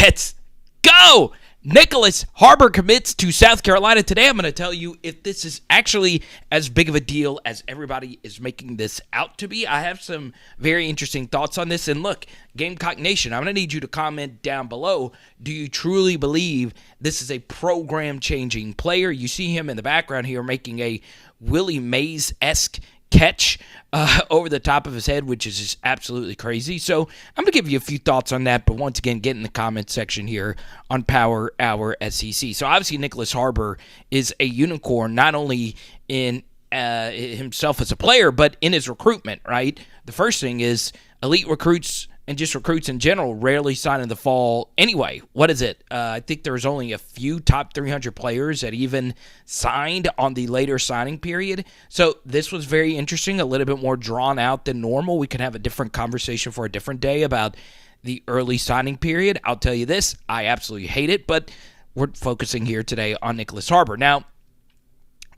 Let's go! NYCKOLES Harbor commits to South Carolina. Today I'm going to tell you if this is actually as big of a deal as everybody is making this out to be. I have some very interesting thoughts on this. And look, Gamecock Nation, I'm going to need you to comment down below. Do you truly believe this is a program-changing player? You see him in the background here making a Willie Mays-esque catch over the top of his head, which is just absolutely crazy. So I'm going to give you a few thoughts on that, but once again, get in the comment section here on Power Hour SEC. So obviously NYCKOLES Harbor is a unicorn, not only in himself as a player, but in his recruitment, right? The first thing is elite recruits and just recruits in general rarely sign in the fall anyway. What is it? I think there's only a few top 300 players that even signed on the later signing period. So this was very interesting, a little bit more drawn out than normal. We can have a different conversation for a different day about the early signing period. I'll tell you this, I absolutely hate it, but we're focusing here today on NYCKOLES Harbor. Now,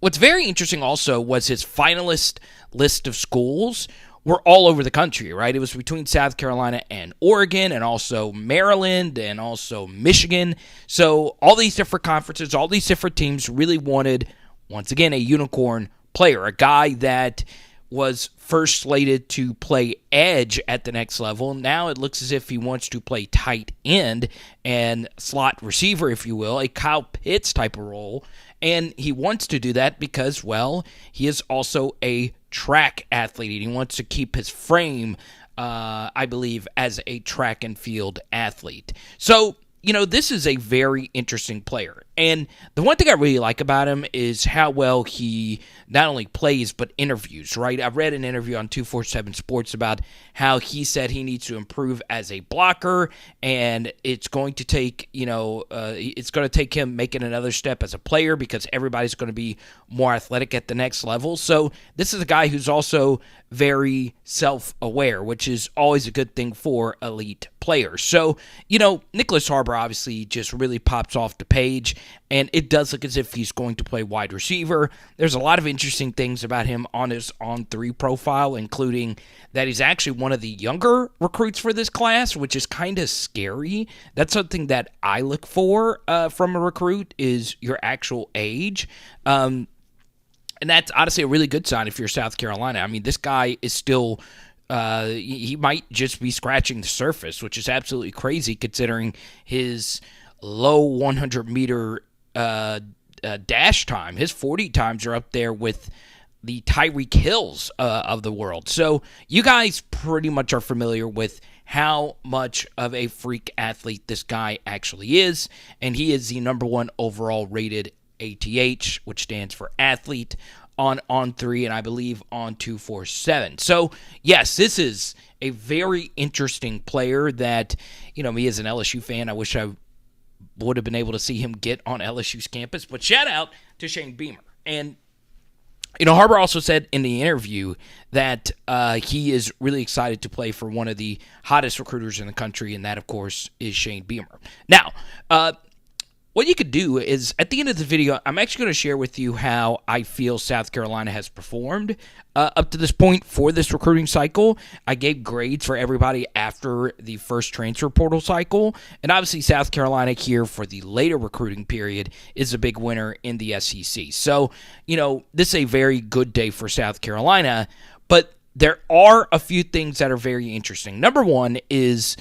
what's very interesting also was his finalist list of schools were all over the country, right? It was between South Carolina and Oregon and also Maryland and also Michigan. So all these different conferences, all these different teams really wanted, once again, a unicorn player, a guy that was first slated to play edge at the next level. Now it looks as if he wants to play tight end and slot receiver, if you will, a Kyle Pitts type of role. And he wants to do that because, well, he is also a track athlete. And he wants to keep his frame, I believe, as a track and field athlete. So, you know, this is a very interesting player. And the one thing I really like about him is how well he not only plays, but interviews, right? I read an interview on 247 Sports about how he said he needs to improve as a blocker, and it's going to take, it's going to take him making another step as a player because everybody's going to be more athletic at the next level. So this is a guy who's also very self-aware, which is always a good thing for elite players. So, NYCKOLES Harbor obviously just really pops off the page, and it does look as if he's going to play wide receiver. There's a lot of interesting things about him on his On3 profile, including that he's actually one of the younger recruits for this class, which is kind of scary. That's something that I look for from a recruit is your actual age. And that's honestly a really good sign if you're South Carolina. I mean, this guy is still he might just be scratching the surface, which is absolutely crazy considering his low 100-meter dash time. His 40 times are up there with the Tyreek Hills of the world. So you guys pretty much are familiar with how much of a freak athlete this guy actually is, and he is the number one overall rated ATH, which stands for athlete, on On3, and I believe on 247. So, yes, this is a very interesting player that, me as an LSU fan, I wish I would have been able to see him get on LSU's campus. But shout out to Shane Beamer. And, Harbor also said in the interview that he is really excited to play for one of the hottest recruiters in the country, and that, of course, is Shane Beamer. Now, what you could do is, at the end of the video, I'm actually going to share with you how I feel South Carolina has performed up to this point for this recruiting cycle. I gave grades for everybody after the first transfer portal cycle, and obviously South Carolina here for the later recruiting period is a big winner in the SEC. So, this is a very good day for South Carolina, but there are a few things that are very interesting. Number one is,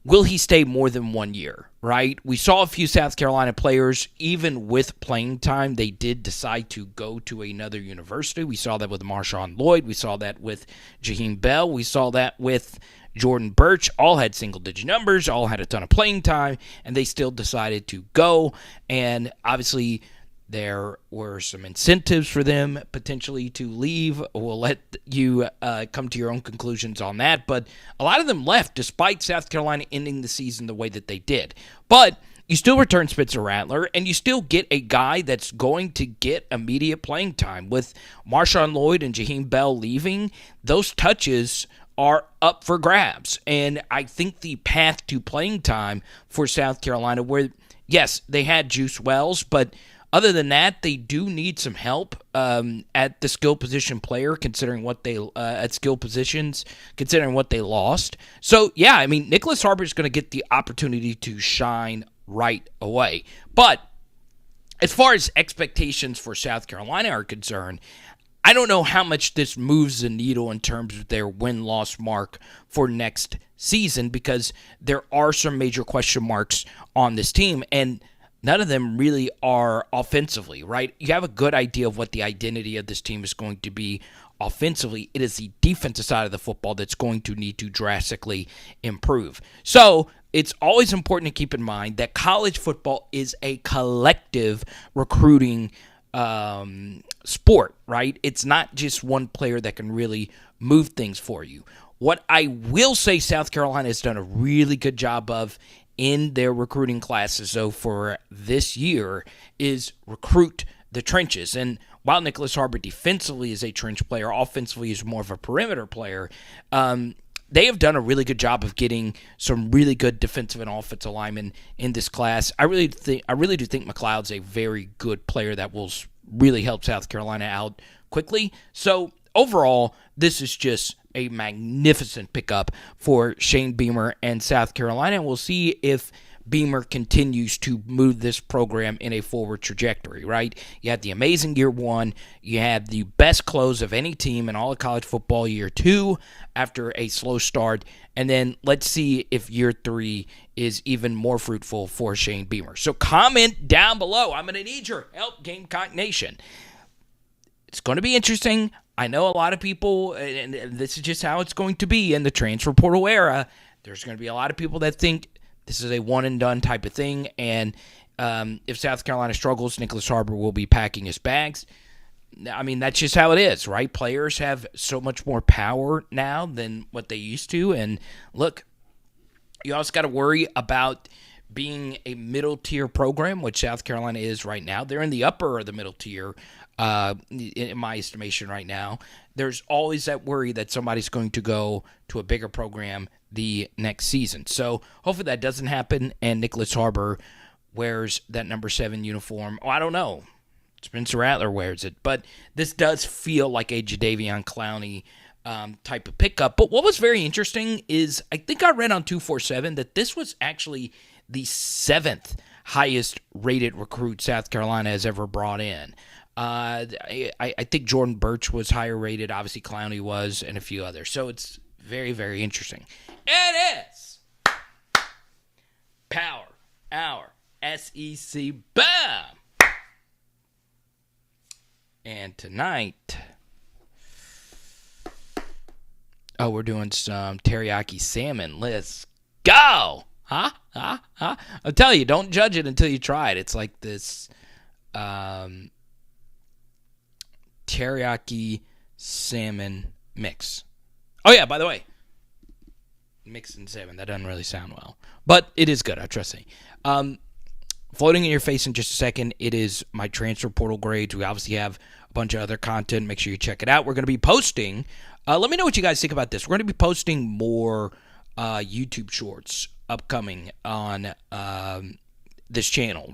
will he stay more than 1 year, right? We saw a few South Carolina players, even with playing time, they did decide to go to another university. We saw that with Marshawn Lloyd. We saw that with Jaheim Bell. We saw that with Jordan Birch. All had single-digit numbers, all had a ton of playing time, and they still decided to go. And obviously, there were some incentives for them potentially to leave. We'll let you come to your own conclusions on that. But a lot of them left despite South Carolina ending the season the way that they did. But you still return Spencer Rattler, and you still get a guy that's going to get immediate playing time. With Marshawn Lloyd and Jaheim Bell leaving, those touches are up for grabs. And I think the path to playing time for South Carolina, where, yes, they had Juice Wells, but Other than that, they do need some help at the skill position player, considering what they at skill positions, considering what they lost. So yeah, I mean, Nicholas Harbor is going to get the opportunity to shine right away. But as far as expectations for South Carolina are concerned, I don't know how much this moves the needle in terms of their win-loss mark for next season, because there are some major question marks on this team, and none of them really are offensively, right? You have a good idea of what the identity of this team is going to be offensively. It is the defensive side of the football that's going to need to drastically improve. So it's always important to keep in mind that college football is a collective recruiting sport, right? It's not just one player that can really move things for you. What I will say South Carolina has done a really good job of in their recruiting classes, though, for this year is recruit the trenches. And while Nicholas Harbor defensively is a trench player, offensively is more of a perimeter player, they have done a really good job of getting some really good defensive and offensive linemen in this class. I really do think McLeod's a very good player that will really help South Carolina out quickly. So overall, this is just a magnificent pickup for Shane Beamer and South Carolina. And we'll see if Beamer continues to move this program in a forward trajectory, right? You had the amazing year one. You had the best close of any team in all of college football year two after a slow start. And then let's see if year three is even more fruitful for Shane Beamer. So comment down below. I'm going to need your help, Gamecock Nation. It's going to be interesting. I know a lot of people, and this is just how it's going to be in the transfer portal era, there's going to be a lot of people that think this is a one-and-done type of thing, and if South Carolina struggles, Nicholas Harbor will be packing his bags. I mean, that's just how it is, right? Players have so much more power now than what they used to, and look, you also got to worry about being a middle-tier program, which South Carolina is right now. They're in the upper of the middle tier, in my estimation right now. There's always that worry that somebody's going to go to a bigger program the next season. So hopefully that doesn't happen, and Nicholas Harbor wears that number 7 uniform. Oh, I don't know. Spencer Rattler wears it. But this does feel like a Jadeveon Clowney type of pickup. But what was very interesting is I think I read on 247 that this was actually the 7th highest rated recruit South Carolina has ever brought in. I think Jordan Birch was higher rated. Obviously, Clowney was, and a few others. So it's very, very interesting. It is Power Hour SEC BAM! And tonight, we're doing some teriyaki salmon. Let's go! Huh? I'll tell you, don't judge it until you try it. It's like this teriyaki salmon mix. Oh, yeah, by the way, mixed in salmon. That doesn't really sound well. But it is good, I trust me. Floating in your face in just a second, it is my transfer portal grades. We obviously have a bunch of other content. Make sure you check it out. We're going to be posting. Let me know what you guys think about this. We're going to be posting more YouTube shorts upcoming on this channel.